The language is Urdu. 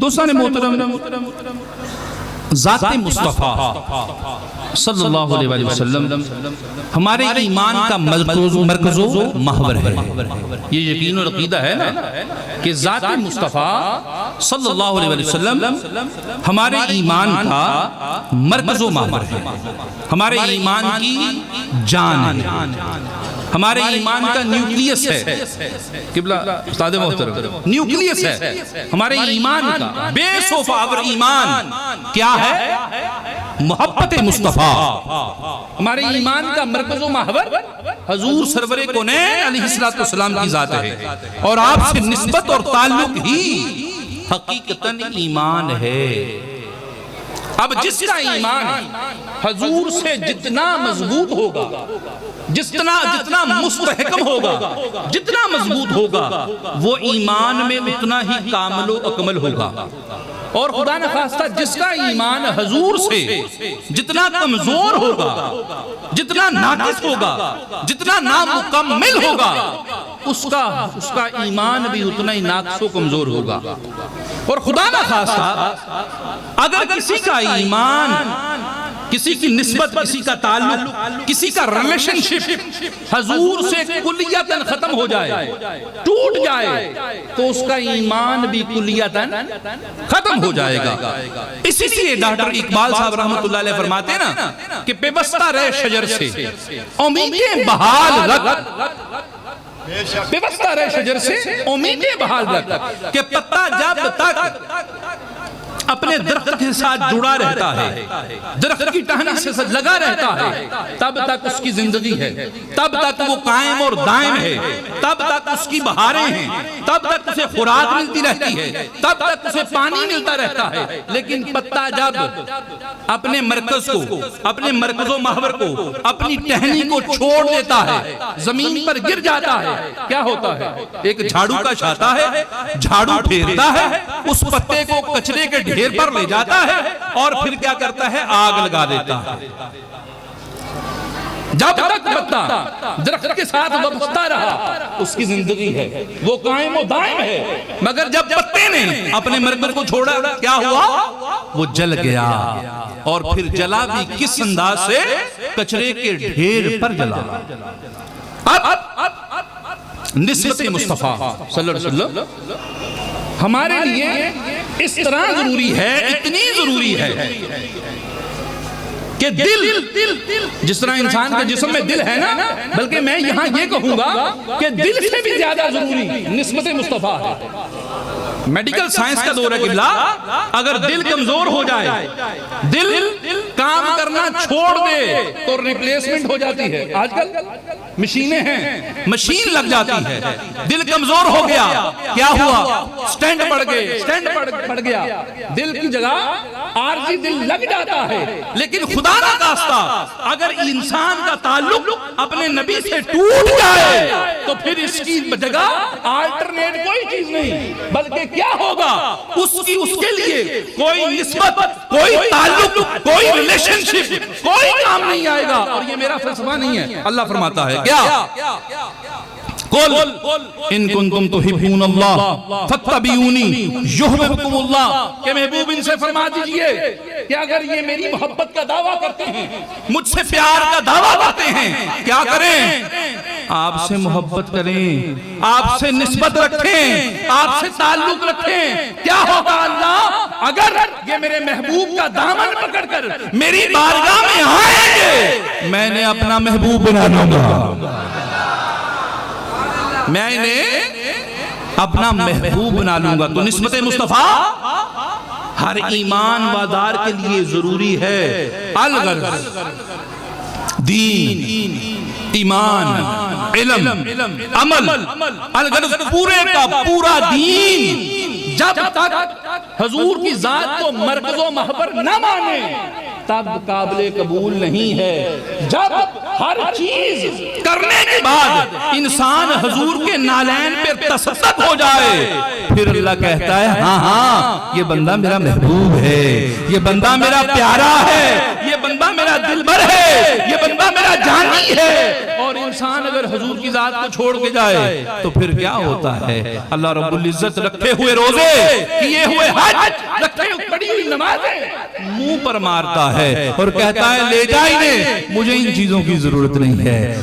دوستان محترم، ذات مصطفیٰ صلی اللہ علیہ وسلم ہمارے ایمان کا مرکز و محور ہے۔ یہ یقین اور عقیدہ ہے نا کہ ذات مصطفیٰ صلی اللہ علیہ وسلم ہمارے ایمان کا مرکز و محور ہے، ہمارے ایمان کی جان ہے، ہمارے ایمان کا نیوکلیس ہے۔ قبلہ استاد محترم، نیوکلیس ہے ہمارے ایمان کا، بیس آف آور ایمان کیا ہے؟ محبت مصطفیٰ۔ ہمارے ایمان کا مرکز و محور حضور سرور کونین علیہ السلام کی ذات ہے، اور آپ سے نسبت اور تعلق ہی حقیقتاً ایمان ہے۔ اب جس کا ایمان حضور سے جتنا مضبوط ہوگا، جتنا مستحکم ہوگا، جتنا مضبوط ہوگا، وہ ایمان میں اتنا ہی کامل و اکمل ہوگا۔ اور خدا نخواستہ جس کا ایمان حضور سے جتنا کمزور ہوگا، جتنا ناقص ہوگا، جتنا نامکمل ہوگا، اس کا ایمان بھی اتنا ہی ناقص و کمزور ہوگا۔ اور خدا نخواستہ اگر کسی کا ایمان، کسی کی نسبت، کسی کا تعلق، کسی کا ریلیشن شپ حضور سے کلیتاً ختم ہو جائے، ٹوٹ جائے، تو اس کا ایمان بھی کلیتاً ختم ہو جائے گا۔ اسی لیے ڈاکٹر اقبال صاحب رحمت اللہ علیہ فرماتے ہیں نا کہ پیوستہ رہ شجر سے امیدیں بحال رکھ، پیوستہ رہ شجر سے امیدیں بحال رکھ، کہ پتا جب تک اپنے درخت کے ساتھ جڑا رہتا ہے، درخت کی ٹہنی سے لگا رہتا ہے، تب تک اس کی زندگی ہے، تب تک وہ قائم اور دائم ہے، تب تک اس کی بہاریں ہیں، تب تک اسے خوراک ملتی رہتی ہے، تب تک اسے پانی ملتا رہتا ہے۔ لیکن پتا جب اپنے مرکز کو، اپنے مرکز و محور کو، اپنی ٹہنی کو چھوڑ دیتا ہے، زمین پر گر جاتا ہے، کیا ہوتا ہے؟ ایک جھاڑو کش آتا ہے، جھاڑو پھیرتا ہے، اس پتے کو کچرے کے ڈھیر پر لے جاتا ہے، اور پھر کیا کرتا ہے؟ آگ لگا دیتا ہے۔ جب تک پتا درخت کے ساتھ وابستہ رہا، اس کی زندگی ہے، وہ قائم و دائم ہے۔ مگر جب پتے نے اپنے مرکز کو چھوڑا، کیا ہوا؟ وہ جل گیا، اور پھر جلا بھی کس انداز سے؟ کچرے کے ڈھیر پر جلا۔ اب نسبت مصطفیٰ صلی اللہ علیہ وسلم ہمارے لیے اس طرح ضروری ہے، اتنی ضروری ہے کہ دل، جس طرح انسان کے جسم میں دل ہے نا، بلکہ میں یہاں یہ کہوں گا کہ دل سے بھی زیادہ ضروری نسبت مصطفیٰ ہے۔ میڈیکل سائنس کا دور ہے قبلہ، اگر دل کمزور ہو جائے، دل کام کرنا چھوڑ دے، تو ریپلیسمنٹ ہو جاتی ہے۔ آج کل مشینیں ہیں، مشین لگ جاتی ہے۔ دل کمزور ہو گیا، کیا ہوا؟ سٹینڈ پڑ گئے، سٹینڈ پڑ گیا، دل کی جگہ عارضی دل لگ جاتا ہے۔ لیکن خدا نہ خواستہ اگر انسان کا تعلق اپنے نبی سے ٹوٹ جائے، تو پھر اس کی جگہ آلٹرنیٹ کوئی چیز نہیں، بلکہ کیا ہوگا؟ اس کے لیے کوئی نسبت، کوئی تعلق، کوئی ریلیشن شپ، کوئی کام نہیں آئے گا۔ اور یہ میرا فلسفہ نہیں ہے، اللہ فرماتا ہے کیا؟ قل ان کنتم تحبون اللہ فاتبعونی یحببکم اللہ، کہ محبوب ان سے فرما دیجئے کہ اگر یہ میری محبت کا دعویٰ کرتے ہیں، مجھ سے پیار کا دعویٰ کرتے ہیں، کیا کریں؟ آپ سے محبت کریں، آپ سے نسبت رکھیں، آپ سے تعلق رکھیں۔ کیا ہوگا اللہ؟ اگر یہ میرے محبوب کا دامن پکڑ کر میری بارگاہ میں آئیں گے، میں نے اپنا محبوب بنا لوں گا، میں انہیں اپنا محبوب بنا لوں گا۔ تو نسبت مصطفیٰ ہر ایمان وادار کے لیے ضروری ہے۔ الغرض دین، ایمان، علم، عمل، الغرض پورے کا پورا دین جب تک حضور کی ذات کو مرکز و محور نہ مانے، تب قابل قبول نہیں ہے۔ جب ہر چیز کرنے کے بعد انسان حضور کے نالین پر تصدق ہو جائے، پھر اللہ کہتا ہے ہاں ہاں یہ بندہ میرا محبوب ہے، یہ بندہ میرا پیارا ہے، یہ بندہ بندہ میرا دلبر ہے، یہ بندہ میرا جانی ہے. اور انسان اگر حضور کی ذات کو چھوڑ کے جائے تو پھر کیا ہوتا ہے؟ اللہ رب العزت رکھے ہوئے روزے، کیے ہوئے حج، رکھے ہوئے پڑھی ہوئی نمازیں منہ پر مارتا ہے اور کہتا ہے لے جا انہیں، مجھے ان چیزوں کی ضرورت نہیں ہے.